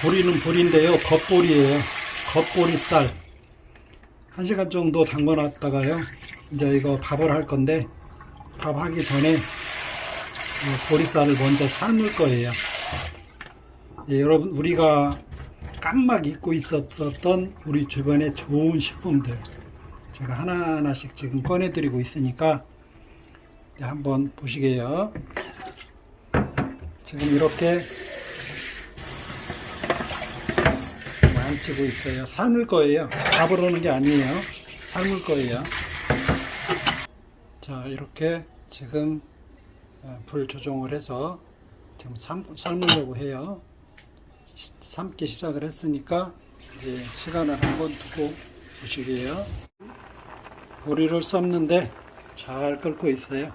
보리는 보리인데요. 겉보리예요. 겉보리쌀. 1시간 정도 담궈놨다가요. 이제 이거 밥을 할 건데 밥 하기 전에 보리쌀을 먼저 삶을 거예요. 예, 여러분 우리가 깜막 잊고 있었던 우리 주변의 좋은 식품들 제가 하나하나씩 지금 꺼내드리고 있으니까 한번 보시게요. 지금 이렇게 만지고 있어요. 삶을 거예요. 밥을 하는 게 아니에요. 삶을 거예요. 자, 이렇게 지금 불 조정을 해서 지금 삶으려고 해요. 삶기 시작을 했으니까 이제 시간을 한번 두고 보시게요. 보리를 삶는데 잘 끓고 있어요.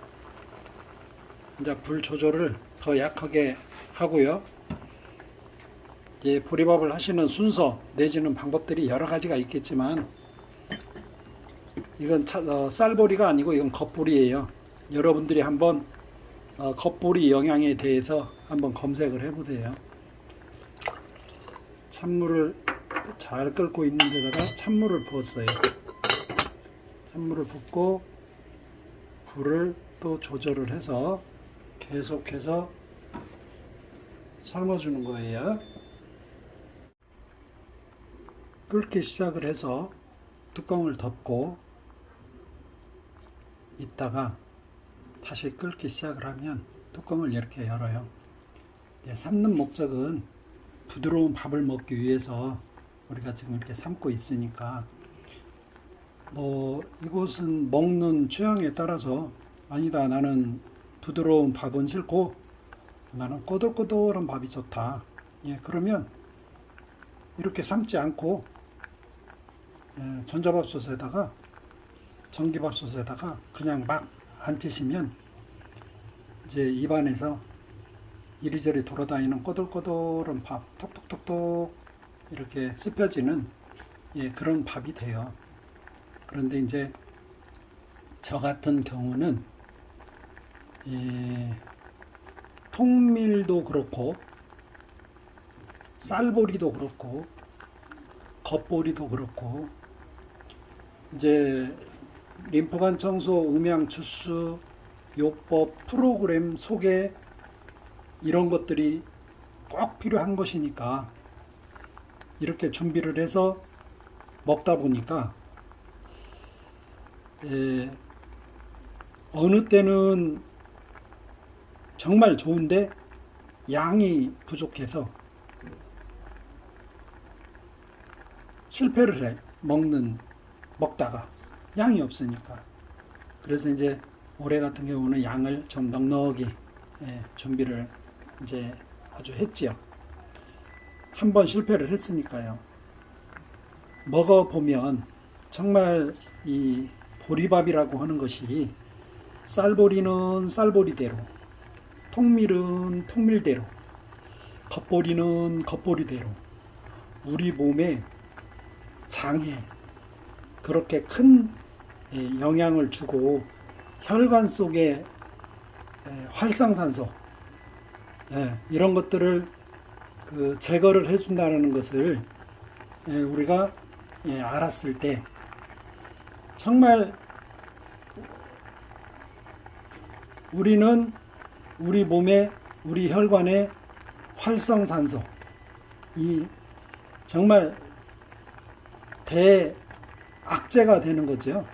이제 불 조절을 더 약하게 하고요. 이제 보리밥을 하시는 순서 내지는 방법들이 여러 가지가 있겠지만 이건 쌀보리가 아니고 이건 겉보리예요. 여러분들이 한번 겉보리 영양에 대해서 한번 검색을 해보세요. 찬물을 잘 끓고 있는 데다가 찬물을 부었어요. 찬물을 붓고 불을 또 조절을 해서 계속해서 삶아주는 거예요. 끓기 시작을 해서 뚜껑을 덮고 있다가 다시 끓기 시작을 하면 뚜껑을 이렇게 열어요. 삶는 목적은 부드러운 밥을 먹기 위해서 우리가 지금 이렇게 삶고 있으니까 이곳은 먹는 취향에 따라서 아니다 나는 부드러운 밥은 싫고 나는 꼬들꼬들한 밥이 좋다. 그러면 이렇게 삶지 않고 전자밥솥에다가 전기밥솥에다가 그냥 막 앉히시면 이제 입안에서 이리저리 돌아다니는 꼬들꼬들한 밥 톡톡톡톡 이렇게 씹혀지는 그런 밥이 돼요. 그런데 이제 저 같은 경우는 통밀도 그렇고 쌀보리도 그렇고 겉보리도 그렇고 이제 림프관 청소, 음양 추수, 요법 프로그램 속에 이런 것들이 꼭 필요한 것이니까 이렇게 준비를 해서 먹다 보니까 어느 때는 정말 좋은데 양이 부족해서 실패를 해. 먹다가 양이 없으니까. 그래서 이제 올해 같은 경우는 양을 좀 넉넉히 준비를 이제 아주 했지요. 한번 실패를 했으니까요. 먹어보면 정말 이 보리밥이라고 하는 것이 쌀보리는 쌀보리대로, 통밀은 통밀대로, 겉보리는 겉보리대로 우리 몸에 장에 그렇게 큰 영향을 주고 혈관 속에 활성산소 이런 것들을 제거를 해준다는 것을 우리가 알았을 때 정말 우리는 우리 몸에 우리 혈관에 활성산소 이 정말 대악재가 되는 거죠.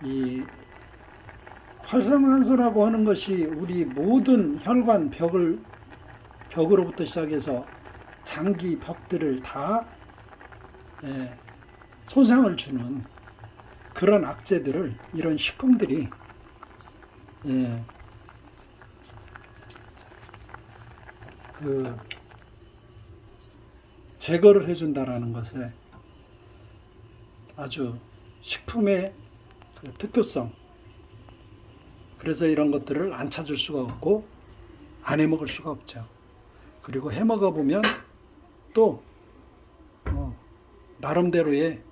이 활성산소라고 하는 것이 우리 모든 혈관 벽으로부터 시작해서 장기 벽들을 다 손상을 주는 그런 악재들을 이런 식품들이 제거를 해준다라는 것에 아주 식품의 특효성. 그래서 이런 것들을 안 찾을 수가 없고 안 해먹을 수가 없죠. 그리고 해먹어 보면 또 나름대로의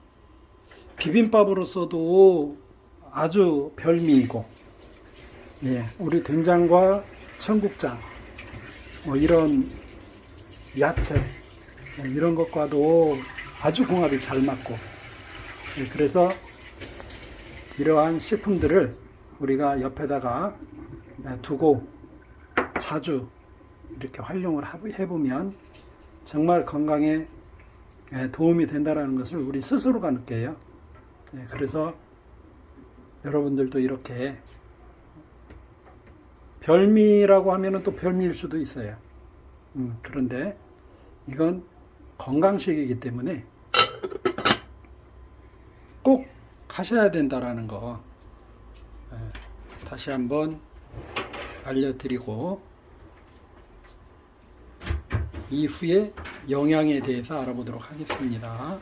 비빔밥으로서도 아주 별미이고 우리 된장과 청국장 이런 야채 이런 것과도 아주 궁합이 잘 맞고, 그래서 이러한 식품들을 우리가 옆에다가 두고 자주 이렇게 활용을 해보면 정말 건강에 도움이 된다는 것을 우리 스스로가 느껴요. 그래서 여러분들도 이렇게 별미라고 하면은 또 별미일 수도 있어요. 그런데 이건 건강식이기 때문에 꼭 하셔야 된다라는 거 다시 한번 알려드리고, 이후에 영양에 대해서 알아보도록 하겠습니다.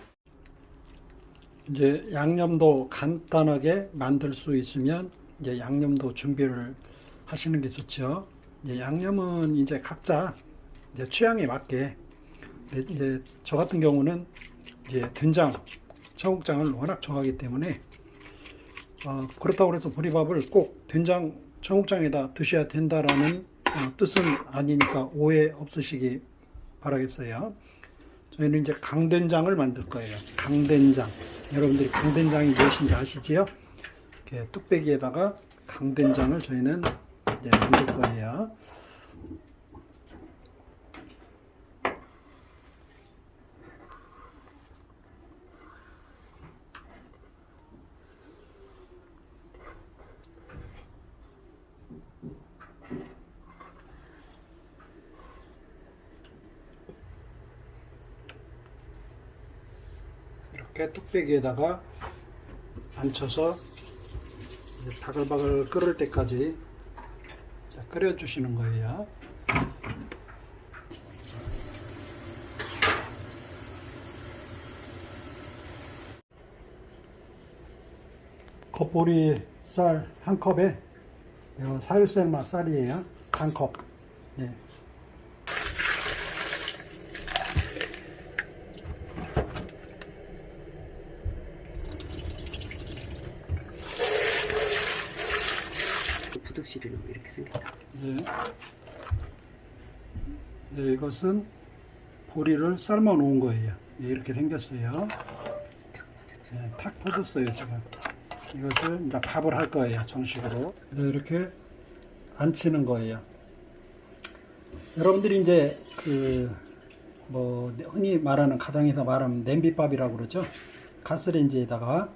이제 양념도 간단하게 만들 수 있으면 이제 양념도 준비를 하시는 게 좋죠. 이제 양념은 이제 각자 이제 취향에 맞게, 이제 저 같은 경우는 이제 된장, 청국장을 워낙 좋아하기 때문에 그렇다고 해서 보리밥을 꼭 된장, 청국장에다 드셔야 된다라는 뜻은 아니니까 오해 없으시기 바라겠어요. 저희는 이제 강된장을 만들 거예요. 강된장. 여러분들이 강된장이 무엇인지 아시지요? 이렇게 뚝배기에다가 강된장을 저희는 이제 만들 거예요. 이렇게 뚝배기에다가 앉혀서 바글바글 끓을 때까지 끓여주시는 거예요. 겉보리 쌀 한 컵에 사유셀마 쌀이에요. 한 컵. 네. 부득실이는 왜 이렇게 생겼다. 네. 네, 이것은 보리를 삶아 놓은 거예요. 네, 이렇게 생겼어요. 네, 탁 퍼졌어요, 지금. 이것을 이제 밥을 할 거예요, 정식으로. 네, 이렇게 안치는 거예요. 여러분들이 이제 흔히 말하는, 가정에서 말하는 냄비밥이라고 그러죠. 가스레인지에다가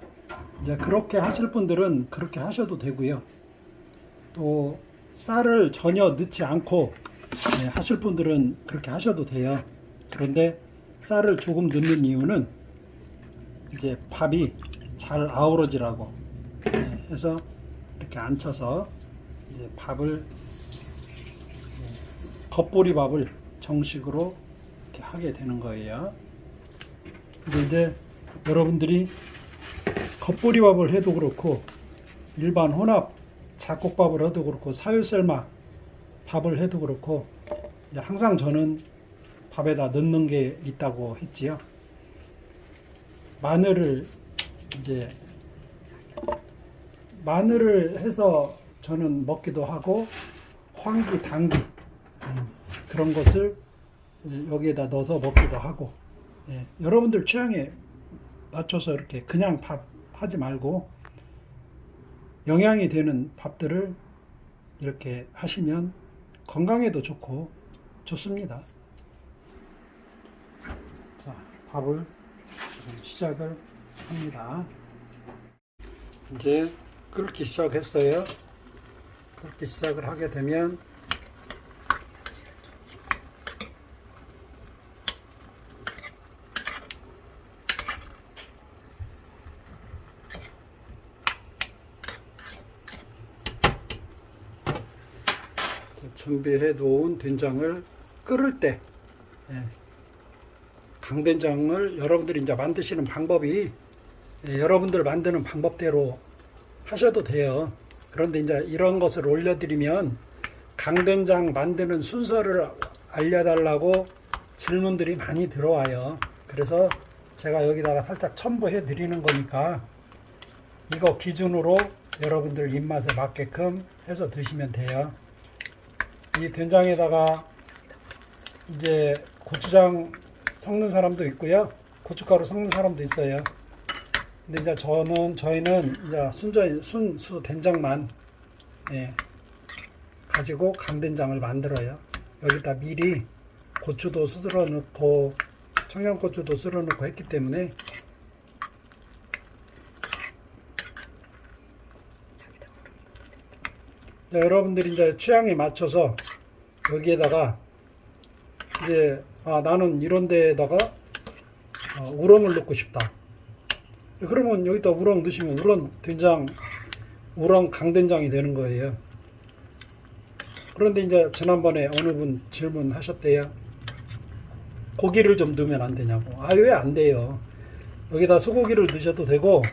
이제 그렇게 하실 분들은 그렇게 하셔도 되고요. 또 쌀을 전혀 넣지 않고 하실 분들은 그렇게 하셔도 돼요. 그런데 쌀을 조금 넣는 이유는 이제 밥이 잘 아우러지라고 해서 이렇게 앉혀서 이제 밥을, 겉보리 밥을 정식으로 이렇게 하게 되는 거예요. 근데 이제 여러분들이 겉보리 밥을 해도 그렇고 일반 혼합 잡곡밥을 해도 그렇고 사유셀마 밥을 해도 그렇고 항상 저는 밥에다 넣는 게 있다고 했지요. 마늘을 해서 저는 먹기도 하고, 황기, 당기 그런 것을 여기에다 넣어서 먹기도 하고, 여러분들 취향에 맞춰서 이렇게 그냥 밥 하지 말고 영양이 되는 밥들을 이렇게 하시면 건강에도 좋고 좋습니다. 자, 밥을 시작을 합니다. 이제 끓기 시작했어요. 끓기 시작을 하게 되면 준비해 놓은 된장을 끓을 때, 강된장을 여러분들이 이제 만드시는 방법이 여러분들 만드는 방법대로 하셔도 돼요. 그런데 이제 이런 것을 올려드리면 강된장 만드는 순서를 알려달라고 질문들이 많이 들어와요. 그래서 제가 여기다가 살짝 첨부해 드리는 거니까 이거 기준으로 여러분들 입맛에 맞게끔 해서 드시면 돼요. 이 된장에다가 이제 고추장 섞는 사람도 있고요. 고춧가루 섞는 사람도 있어요. 근데 이제 저희는 이제 순수 된장만 예, 가지고 강된장을 만들어요. 여기다 미리 고추도 썰어 넣고 청양고추도 썰어 넣고 했기 때문에 여러분들이 이제 취향에 맞춰서 여기에다가 이제 나는 이런 데에다가 우렁을 넣고 싶다. 그러면 여기다 우렁 넣으시면 우렁 강된장이 되는 거예요. 그런데 이제 지난번에 어느 분 질문하셨대요. 고기를 좀 넣으면 안 되냐고. 왜 안 돼요? 여기다 소고기를 넣으셔도 되고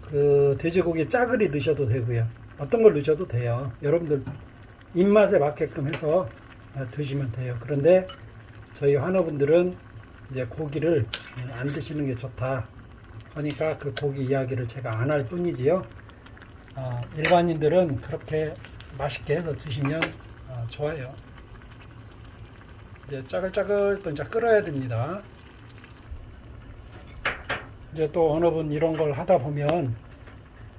그 돼지고기 짜글이 넣으셔도 되고요. 어떤 걸 넣으셔도 돼요. 여러분들 입맛에 맞게끔 해서 드시면 돼요. 그런데 저희 환우분들은 이제 고기를 안 드시는 게 좋다 하니까 그 고기 이야기를 제가 안 할 뿐이지요. 일반인들은 그렇게 맛있게 해서 드시면 좋아요. 이제 짜글짜글 또 이제 끓어야 됩니다. 이제 또 어느 분 이런 걸 하다 보면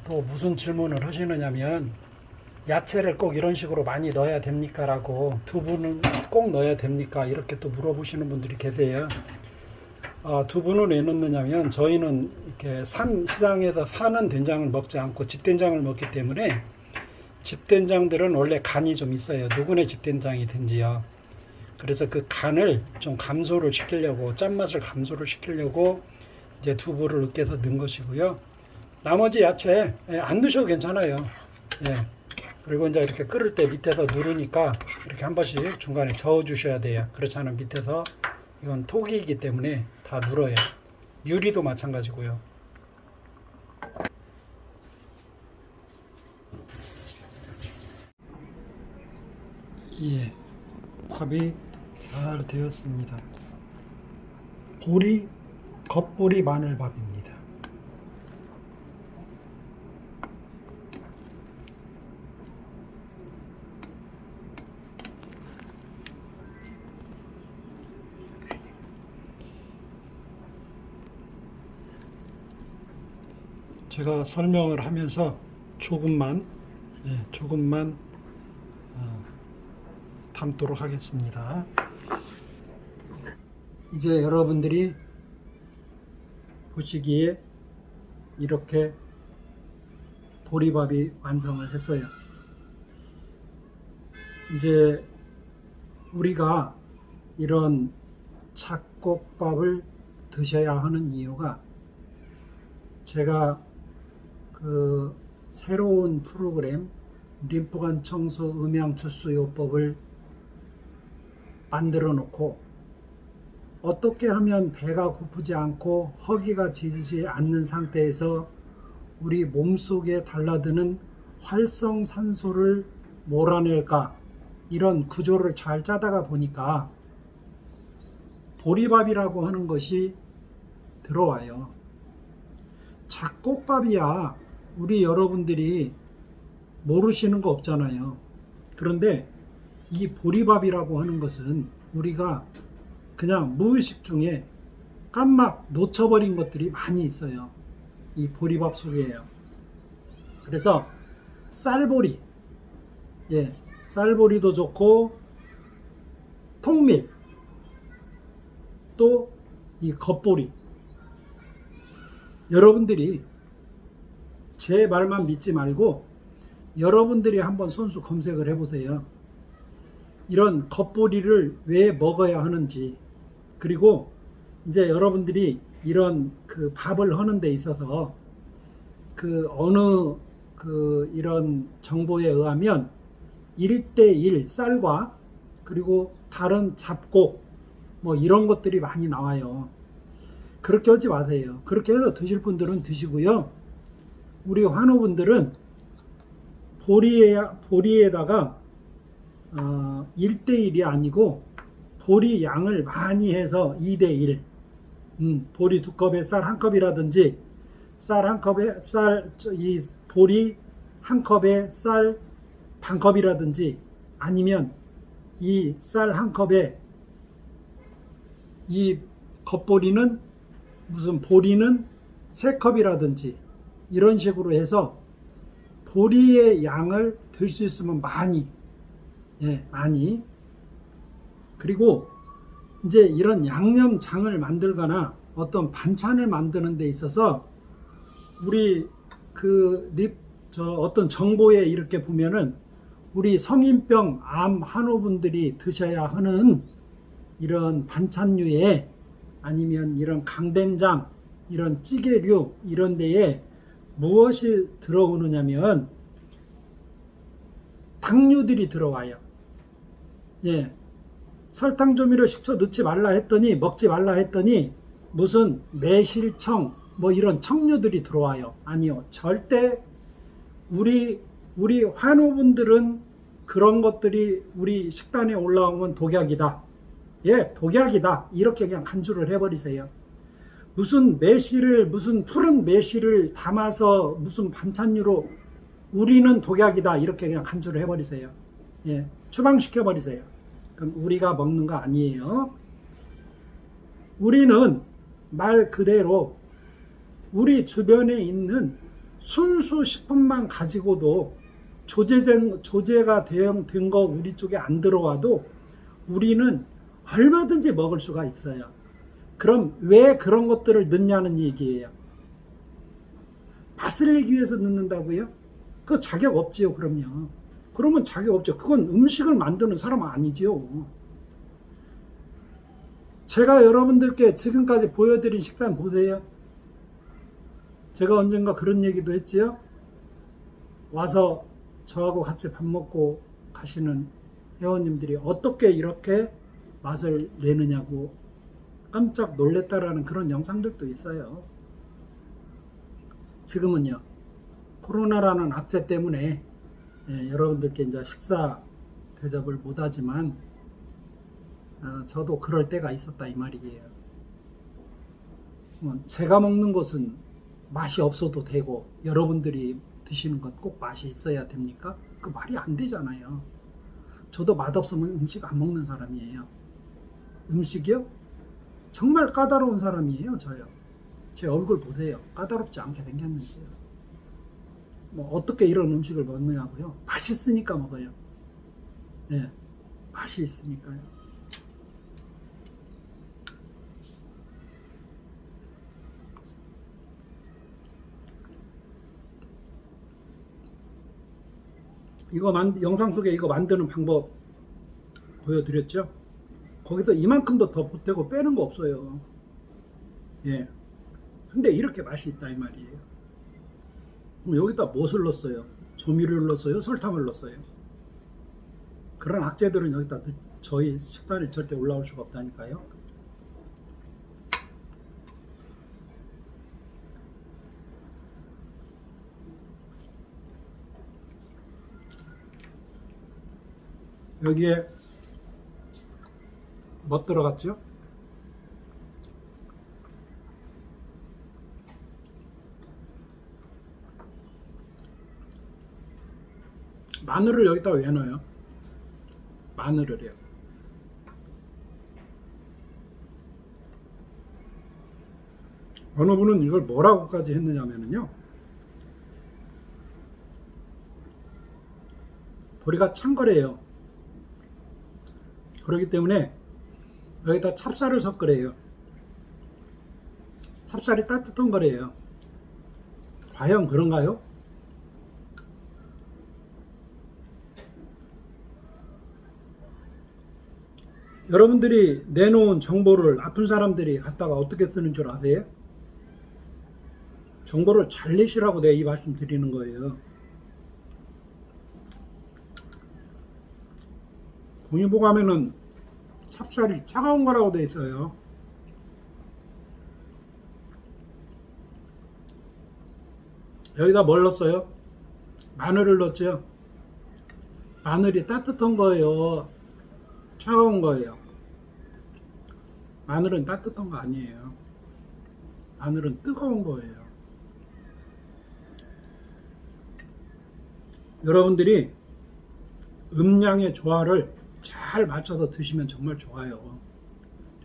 또 무슨 질문을 하시느냐면 야채를 꼭 이런 식으로 많이 넣어야 됩니까? 라고 두부는 꼭 넣어야 됩니까? 이렇게 또 물어보시는 분들이 계세요. 두부는 왜 넣느냐면 저희는 이렇게 시장에서 사는 된장을 먹지 않고 집된장을 먹기 때문에 집된장들은 원래 간이 좀 있어요. 누구네 집된장이든지요. 그래서 그 간을 좀 감소를 시키려고 짠맛을 감소를 시키려고 이제 두부를 으깨서 넣은 것이고요. 나머지 야채 안 넣으셔도 괜찮아요. 예. 그리고 이제 이렇게 끓을 때 밑에서 누르니까 이렇게 한 번씩 중간에 저어 주셔야 돼요. 그렇지 않으면 밑에서 이건 톡이기 때문에 다 눌어요. 유리도 마찬가지고요. 예, 밥이 잘 되었습니다. 겉보리 마늘밥입니다. 제가 설명을 하면서 조금만 담도록 하겠습니다. 이제 여러분들이 보시기에 이렇게 보리밥이 완성을 했어요. 이제 우리가 이런 잡곡밥을 드셔야 하는 이유가 제가 그 새로운 프로그램 림프관 청소 음양 주스 요법을 만들어 놓고 어떻게 하면 배가 고프지 않고 허기가 지지 않는 상태에서 우리 몸속에 달라드는 활성산소를 몰아낼까, 이런 구조를 잘 짜다가 보니까 보리밥이라고 하는 것이 들어와요. 잡곡밥이야 우리 여러분들이 모르시는 거 없잖아요. 그런데 이 보리밥이라고 하는 것은 우리가 그냥 무의식 중에 깜막 놓쳐버린 것들이 많이 있어요. 이 보리밥 속에요. 그래서 쌀보리, 쌀보리도 좋고 통밀, 또 이 겉보리. 여러분들이 제 말만 믿지 말고 여러분들이 한번 손수 검색을 해보세요. 이런 겉보리를 왜 먹어야 하는지, 그리고 이제 여러분들이 이런 그 밥을 하는 데 있어서 그 어느 그 이런 정보에 의하면 1:1 쌀과 그리고 다른 잡곡 뭐 이런 것들이 많이 나와요. 그렇게 하지 마세요. 그렇게 해서 드실 분들은 드시고요. 우리 환우분들은 보리에다가 1:1이 아니고 보리 양을 많이 해서 2:1, 보리 2컵에 쌀 1컵이라든지 이 보리 1컵에 쌀 반컵이라든지, 아니면 이 쌀 1컵에 이 겉보리는 무슨 보리는 3컵이라든지 이런 식으로 해서 보리의 양을 들 수 있으면 많이, 많이. 그리고 이제 이런 양념장을 만들거나 어떤 반찬을 만드는 데 있어서 우리 어떤 정보에 이렇게 보면은 우리 성인병 암 환우분들이 드셔야 하는 이런 반찬류에 아니면 이런 강된장, 이런 찌개류 이런 데에 무엇이 들어오느냐면 당류들이 들어와요. 설탕, 조미료, 식초 넣지 말라 했더니 먹지 말라 했더니 무슨 매실청 뭐 이런 청류들이 들어와요. 아니요. 절대 우리 환우분들은 그런 것들이 우리 식단에 올라오면 독약이다. 독약이다. 이렇게 그냥 간주를 해버리세요. 무슨 매실을 무슨 푸른 매실을 담아서 무슨 반찬류로 우리는 독약이다. 이렇게 그냥 간주를 해버리세요. 추방시켜버리세요. 그럼 우리가 먹는 거 아니에요. 우리는 말 그대로 우리 주변에 있는 순수 식품만 가지고도 조제가 된 거 우리 쪽에 안 들어와도 우리는 얼마든지 먹을 수가 있어요. 그럼 왜 그런 것들을 넣냐는 얘기예요. 맛을 내기 위해서 넣는다고요? 그 자격 없지요. 그럼요. 그러면 자격 없죠. 그건 음식을 만드는 사람은 아니지요. 제가 여러분들께 지금까지 보여드린 식단 보세요. 제가 언젠가 그런 얘기도 했지요. 와서 저하고 같이 밥 먹고 가시는 회원님들이 어떻게 이렇게 맛을 내느냐고 깜짝 놀랬다라는 그런 영상들도 있어요. 지금은요, 코로나라는 악재 때문에 여러분들께 이제 식사 대접을 못하지만 저도 그럴 때가 있었다 이 말이에요. 제가 먹는 것은 맛이 없어도 되고 여러분들이 드시는 것 꼭 맛이 있어야 됩니까? 그 말이 안 되잖아요. 저도 맛없으면 음식 안 먹는 사람이에요. 음식이요? 정말 까다로운 사람이에요. 저요. 제 얼굴 보세요. 까다롭지 않게 생겼는데요. 뭐 어떻게 이런 음식을 먹느냐고요? 맛있으니까 먹어요. 맛이 있으니까요. 영상 속에 이거 만드는 방법 보여드렸죠? 거기서 이만큼도 더 보태고 빼는 거 없어요. 근데 이렇게 맛이 있다 이 말이에요. 그럼 여기다 무엇을 넣었어요? 조미료를 넣었어요? 설탕을 넣었어요? 그런 악재들은 여기다 저희 식단에 절대 올라올 수가 없다니까요. 여기에 뭐 들어갔죠? 마늘을 여기다 왜 넣어요? 마늘을요. 어느 분은 이걸 뭐라고까지 했느냐면요. 보리가 찬 거래요. 그렇기 때문에 여기다 찹쌀을 섞으래요. 찹쌀이 따뜻한 거래요. 과연 그런가요? 여러분들이 내놓은 정보를 아픈 사람들이 갖다가 어떻게 쓰는 줄 아세요? 정보를 잘 내시라고 내가 이 말씀 드리는 거예요. 동의보감에는 찹쌀이 차가운 거라고 돼 있어요. 여기다 뭘 넣었어요? 마늘을 넣었죠. 마늘이 따뜻한 거예요? 차가운 거예요? 마늘은 따뜻한 거 아니에요. 마늘은 뜨거운 거예요. 여러분들이 음량의 조화를 잘 맞춰서 드시면 정말 좋아요.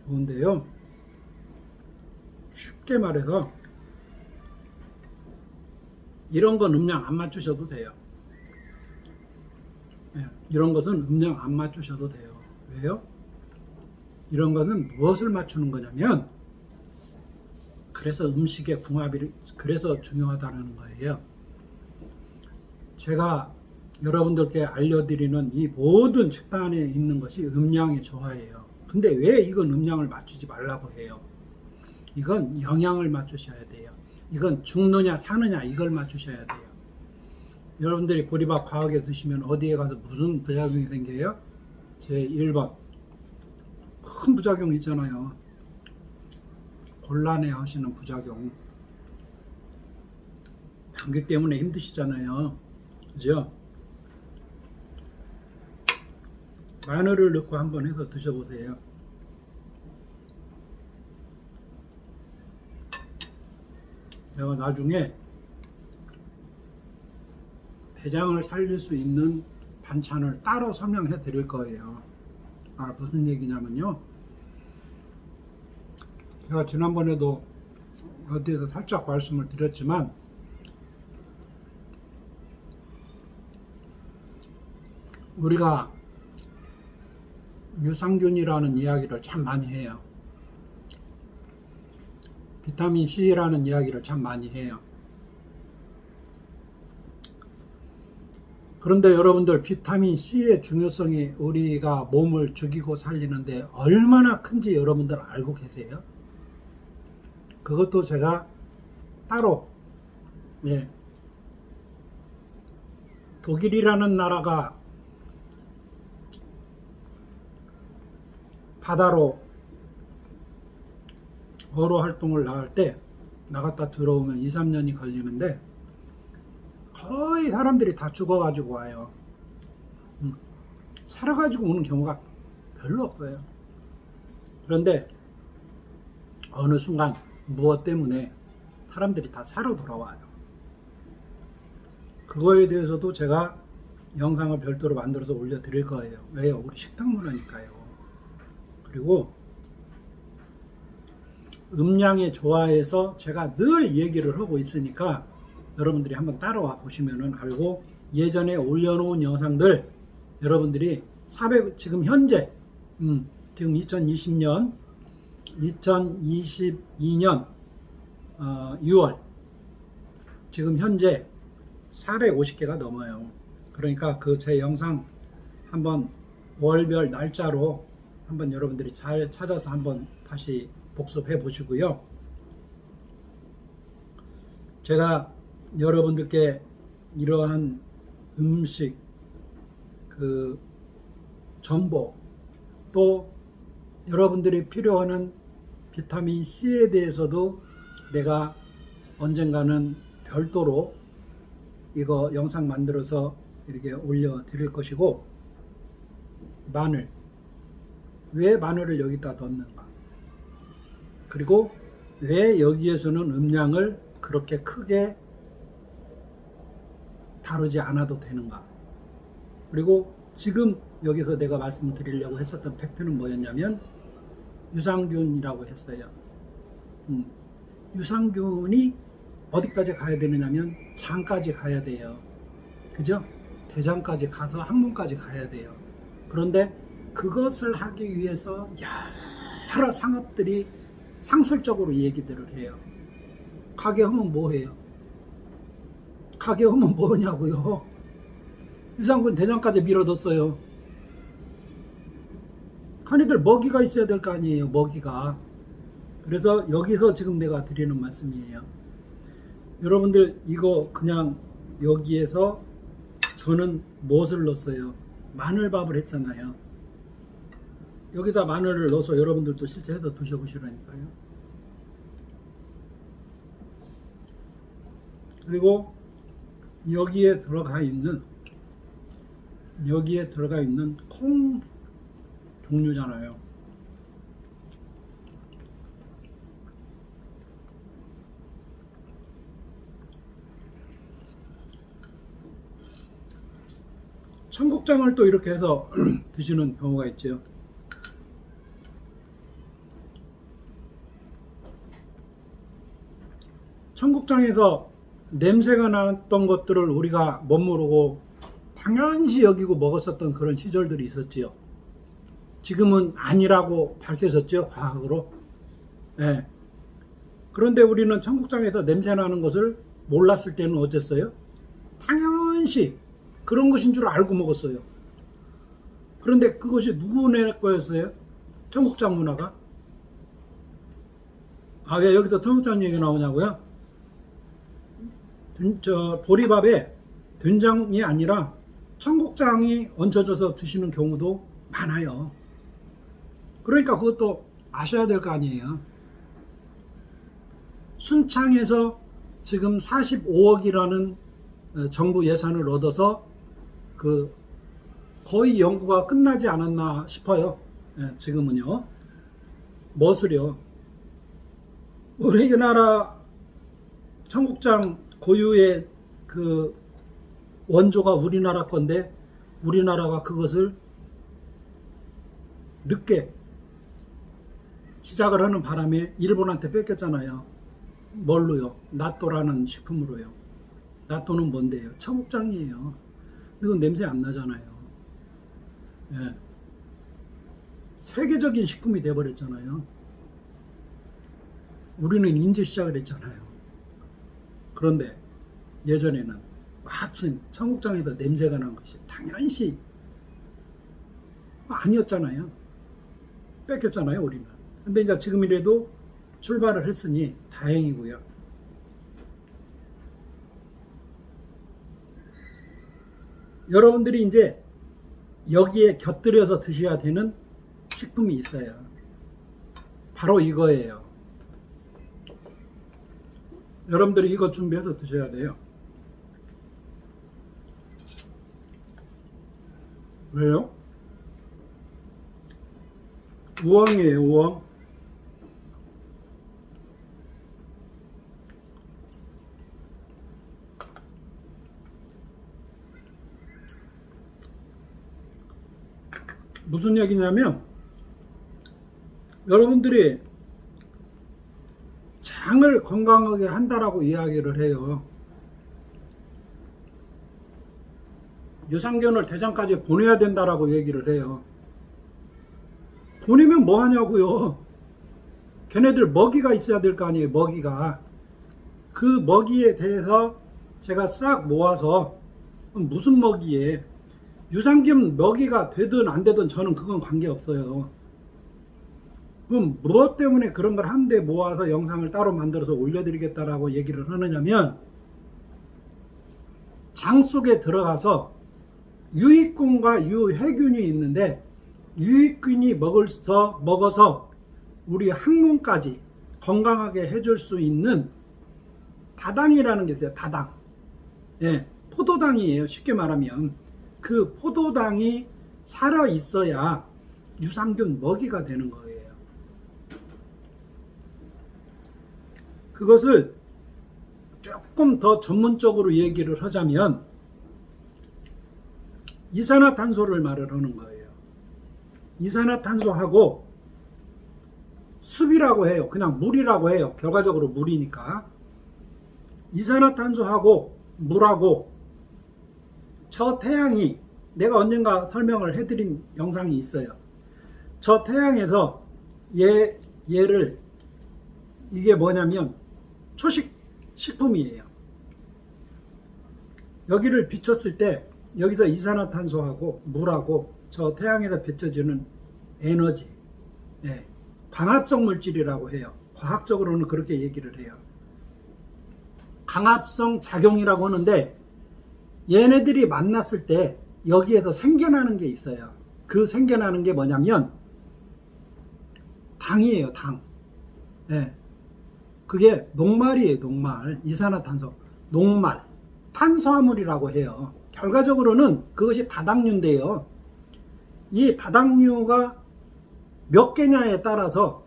좋은데요. 쉽게 말해서 이런 건 음량 안 맞추셔도 돼요. 예, 이런 것은 음량 안 맞추셔도 돼요. 왜요? 이런 것은 무엇을 맞추는 거냐면, 그래서 음식의 궁합이 그래서 중요하다는 거예요. 제가 여러분들께 알려드리는 이 모든 식단에 있는 것이 음량의 조화예요. 근데 왜 이건 음량을 맞추지 말라고 해요? 이건 영양을 맞추셔야 돼요. 이건 죽느냐 사느냐 이걸 맞추셔야 돼요. 여러분들이 보리밥 과하게 드시면 어디에 가서 무슨 부작용이 생겨요? 제 1번 큰 부작용 있잖아요. 곤란해 하시는 부작용. 감기 때문에 힘드시잖아요. 그죠? 마늘을 넣고 한번 해서 드셔보세요. 제가 나중에 대장을 살릴 수 있는 반찬을 따로 설명해 드릴 거예요. 무슨 얘기냐면요. 제가 지난번에도 어디에서 살짝 말씀을 드렸지만, 우리가 유산균이라는 이야기를 참 많이 해요. 비타민 C라는 이야기를 참 많이 해요. 그런데 여러분들, 비타민 C의 중요성이 우리가 몸을 죽이고 살리는데 얼마나 큰지 여러분들 알고 계세요? 그것도 제가 따로, 독일이라는 나라가 바다로 어로 활동을 나갈 때 나갔다 들어오면 2, 3년이 걸리는데 거의 사람들이 다 죽어가지고 와요. 살아가지고 오는 경우가 별로 없어요. 그런데 어느 순간 무엇 때문에 사람들이 다 살아 돌아와요. 그거에 대해서도 제가 영상을 별도로 만들어서 올려드릴 거예요. 왜요? 우리 식탁 문화니까요. 그리고 음량의 조화에서 제가 늘 얘기를 하고 있으니까 여러분들이 한번 따라와 보시면 알고, 예전에 올려놓은 영상들 여러분들이 지금 현재 지금 2022년 6월 지금 현재 450개가 넘어요. 그러니까 그 제 영상 한번 월별 날짜로 한번 여러분들이 잘 찾아서 한번 다시 복습해 보시고요. 제가 여러분들께 이러한 음식, 정보, 또 여러분들이 필요하는 비타민 C에 대해서도 내가 언젠가는 별도로 이거 영상 만들어서 이렇게 올려 드릴 것이고, 마늘, 왜 마늘을 여기다 넣는가, 그리고 왜 여기에서는 음량을 그렇게 크게 다루지 않아도 되는가, 그리고 지금 여기서 내가 말씀을 드리려고 했었던 팩트는 뭐였냐면 유산균이라고 했어요. 유산균이 어디까지 가야 되느냐면 장까지 가야 돼요. 그죠? 대장까지 가서 항문까지 가야 돼요. 그런데 그것을 하기 위해서 여러 상업들이 상술적으로 얘기들을 해요. 가게 하면 뭐 해요? 가게 하면 뭐냐고요? 유산균 대장까지 밀어뒀어요. 한이들 먹이가 있어야 될 거 아니에요. 먹이가. 그래서 여기서 지금 내가 드리는 말씀이에요. 여러분들 이거 그냥 여기에서 저는 무엇을 넣었어요? 마늘밥을 했잖아요. 여기다 마늘을 넣어서 여러분들도 실제 해서 드셔보시라니까요. 그리고 여기에 들어가 있는 콩 종류잖아요. 청국장을 또 이렇게 해서 드시는 경우가 있죠. 청국장에서 냄새가 났던 것들을 우리가 못 모르고 당연시 여기고 먹었었던 그런 시절들이 있었지요. 지금은 아니라고 밝혀졌죠, 과학으로. 예. 그런데 우리는 청국장에서 냄새 나는 것을 몰랐을 때는 어땠어요? 당연시 그런 것인 줄 알고 먹었어요. 그런데 그것이 누구네 거였어요? 청국장 문화가? 아, 왜 여기서 청국장 얘기 나오냐고요? 보리밥에 된장이 아니라 청국장이 얹혀져서 드시는 경우도 많아요. 그러니까 그것도 아셔야 될 거 아니에요. 순창에서 지금 45억이라는 정부 예산을 얻어서 거의 연구가 끝나지 않았나 싶어요. 지금은요. 무엇을요? 우리나라 청국장 고유의 그 원조가 우리나라 건데 우리나라가 그것을 늦게 시작을 하는 바람에 일본한테 뺏겼잖아요. 뭘로요? 나또라는 식품으로요. 나또는 뭔데요? 청국장이에요. 이건 냄새 안 나잖아요. 예. 세계적인 식품이 돼버렸잖아요. 우리는 인제 시작을 했잖아요. 그런데 예전에는 마침 청국장에다 냄새가 난 것이 당연시 아니었잖아요. 뺏겼잖아요, 우리는. 근데 이제 지금이라도 출발을 했으니 다행이고요. 여러분들이 이제 여기에 곁들여서 드셔야 되는 식품이 있어요. 바로 이거예요. 여러분들이 이거 준비해서 드셔야 돼요. 왜요? 우엉이에요, 우엉. 무슨 얘기냐면 여러분들이 장을 건강하게 한다라고 이야기를 해요. 유산균을 대장까지 보내야 된다라고 얘기를 해요. 보내면 뭐 하냐고요. 걔네들 먹이가 있어야 될 거 아니에요. 먹이가. 그 먹이에 대해서 제가 싹 모아서 무슨 먹이에 유산균 먹이가 되든 안 되든 저는 그건 관계없어요. 그럼 무엇 때문에 그런 걸 한데 모아서 영상을 따로 만들어서 올려드리겠다라고 얘기를 하느냐면 장 속에 들어가서 유익균과 유해균이 있는데 유익균이 먹어서 우리 항문까지 건강하게 해줄 수 있는 다당이라는 게 있어요. 다당. 예, 포도당이에요. 쉽게 말하면. 그 포도당이 살아 있어야 유산균 먹이가 되는 거예요. 그것을 조금 더 전문적으로 얘기를 하자면 이산화탄소를 말을 하는 거예요. 이산화탄소하고 숲이라고 해요. 그냥 물이라고 해요. 결과적으로 물이니까. 이산화탄소하고 물하고 저 태양이 내가 언젠가 설명을 해드린 영상이 있어요. 저 태양에서 얘를 이게 뭐냐면 초식 식품이에요. 여기를 비췄을 때 여기서 이산화탄소하고 물하고 저 태양에다 비춰지는 에너지, 네, 광합성 물질이라고 해요. 과학적으로는 그렇게 얘기를 해요. 강합성 작용이라고 하는데 얘네들이 만났을 때 여기에서 생겨나는 게 있어요. 그 생겨나는 게 뭐냐면 당이에요. 당. 네. 그게 녹말이에요. 녹말. 이산화탄소. 녹말. 탄수화물이라고 해요. 결과적으로는 그것이 다당류인데요. 이 다당류가 몇 개냐에 따라서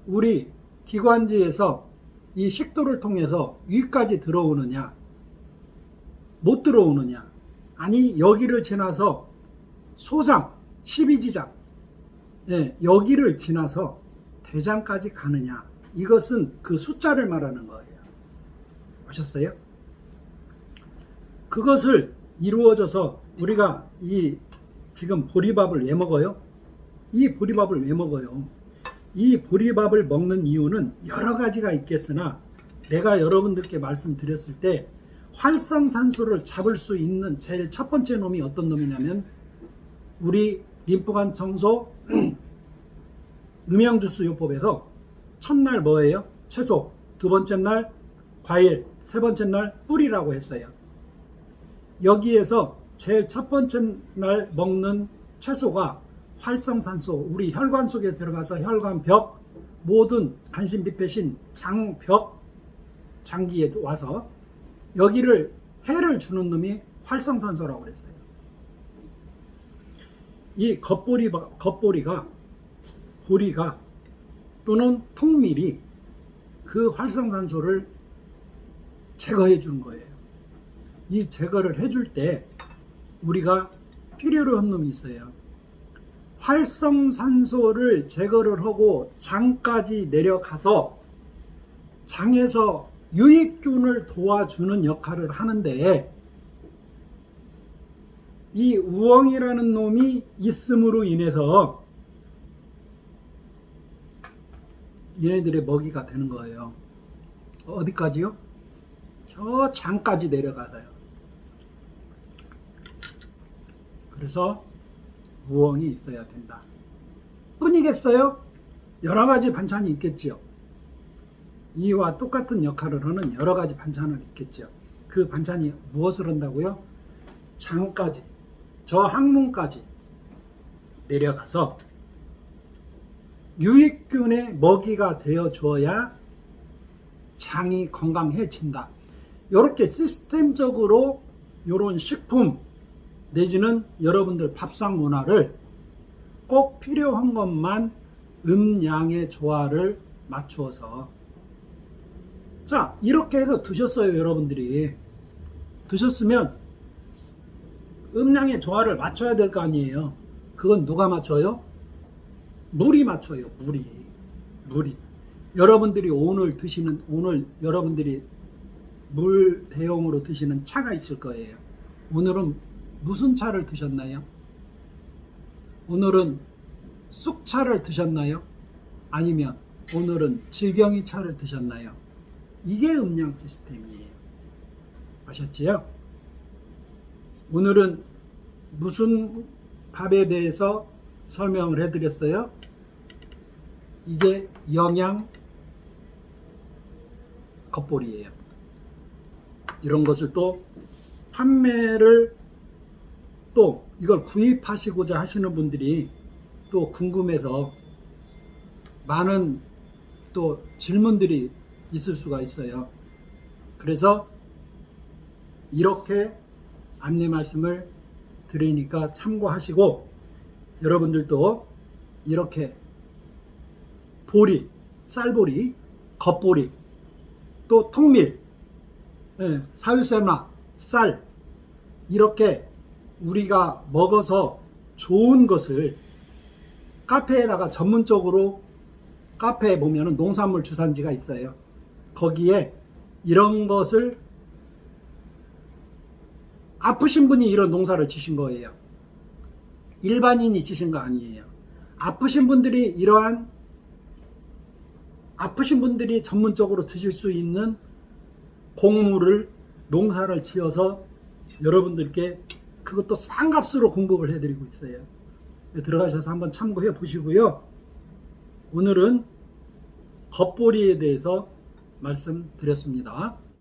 우리 기관지에서 이 식도를 통해서 위까지 들어오느냐 못 들어오느냐, 아니 여기를 지나서 소장, 12지장, 예, 여기를 지나서 대장까지 가느냐, 이것은 그 숫자를 말하는 거예요. 아셨어요? 그것을 이루어져서 우리가 이 지금 보리밥을 왜 먹어요? 이 보리밥을 왜 먹어요? 이 보리밥을 먹는 이유는 여러 가지가 있겠으나 내가 여러분들께 말씀드렸을 때 활성산소를 잡을 수 있는 제일 첫 번째 놈이 어떤 놈이냐면 우리 림프관 청소 음양주스 요법에서 첫날 뭐예요? 채소, 두 번째 날 과일, 세 번째 날 뿔이라고 했어요. 여기에서 제일 첫 번째 날 먹는 채소가 활성산소, 우리 혈관 속에 들어가서 혈관벽, 모든 간신비패신 장벽, 장기에 와서 여기를 해를 주는 놈이 활성산소라고 그랬어요. 이 보리가 또는 통밀이 그 활성산소를 제거해 주는 거예요. 이 제거를 해줄 때 우리가 필요로 한 놈이 있어요. 활성산소를 제거를 하고 장까지 내려가서 장에서 유익균을 도와주는 역할을 하는데 이 우엉이라는 놈이 있음으로 인해서 얘네들의 먹이가 되는 거예요. 어디까지요? 저 장까지 내려가서요. 그래서 우엉이 있어야 된다. 뿐이겠어요? 여러 가지 반찬이 있겠죠. 이와 똑같은 역할을 하는 여러 가지 반찬은 있겠죠. 그 반찬이 무엇을 한다고요? 장까지, 저 항문까지 내려가서 유익균의 먹이가 되어 주어야 장이 건강해진다. 이렇게 시스템적으로 이런 식품 내지는 여러분들 밥상 문화를 꼭 필요한 것만 음양의 조화를 맞추어서 자 이렇게 해서 드셨어요. 여러분들이 드셨으면 음양의 조화를 맞춰야 될 거 아니에요. 그건 누가 맞춰요? 물이 맞춰요. 물이 여러분들이 오늘 여러분들이 물 대용으로 드시는 차가 있을 거예요. 오늘은 무슨 차를 드셨나요? 오늘은 쑥차를 드셨나요? 아니면 오늘은 질경이 차를 드셨나요? 이게 음양 시스템이에요. 아셨지요? 오늘은 무슨 밥에 대해서 설명을 해드렸어요? 이게 영양 겉보리예요. 이런 것을 또 판매를 또 이걸 구입하시고자 하시는 분들이 또 궁금해서 많은 또 질문들이 있을 수가 있어요. 그래서 이렇게 안내 말씀을 드리니까 참고하시고 여러분들도 이렇게 보리, 쌀보리, 겉보리, 또 통밀, 사유세나, 쌀 이렇게 우리가 먹어서 좋은 것을 카페에다가 전문적으로 카페에 보면 농산물 주산지가 있어요. 거기에 이런 것을 아프신 분이 이런 농사를 지신 거예요. 일반인이 지신 거 아니에요. 아프신 분들이 아프신 분들이 전문적으로 드실 수 있는 곡물을 농사를 지어서 여러분들께 그것도 싼 값으로 공급을 해드리고 있어요. 들어가셔서 한번 참고해 보시고요. 오늘은 겉보리에 대해서 말씀드렸습니다.